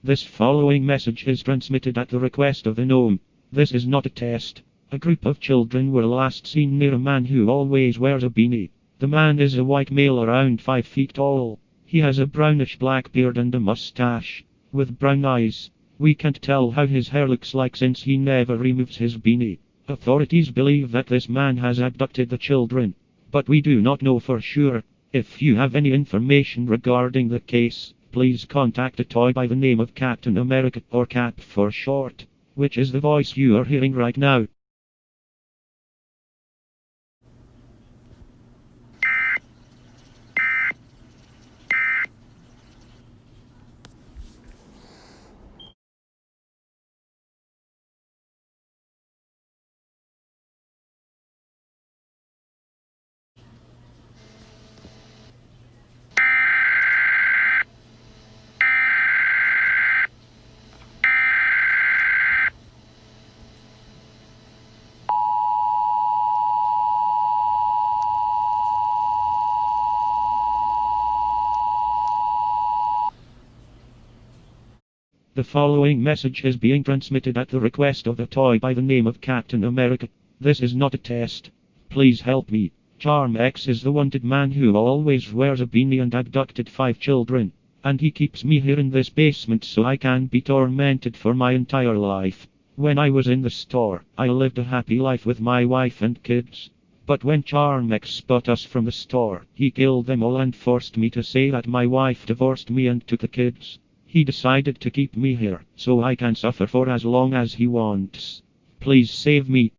This following message is transmitted at the request of the gnome. This is not a test. A group of children were last seen near a man who always wears a beanie. The man is a white male around 5 feet tall. He has a brownish black beard and a mustache, with brown eyes. We can't tell how his hair looks like since he never removes his beanie. Authorities believe that this man has abducted the children, but we do not know for sure. If you have any information regarding the case, please contact a toy by the name of Captain America, or Cap for short, which is the voice you are hearing right now. The following message is being transmitted at the request of the toy by the name of Captain America. This is not a test. Please help me. Charmx is the wanted man who always wears a beanie and abducted 5 children. And he keeps me here in this basement so I can be tormented for my entire life. When I was in the store, I lived a happy life with my wife and kids. But when Charmx spot us from the store, he killed them all and forced me to say that my wife divorced me and took the kids. He decided to keep me here, so I can suffer for as long as he wants. Please save me.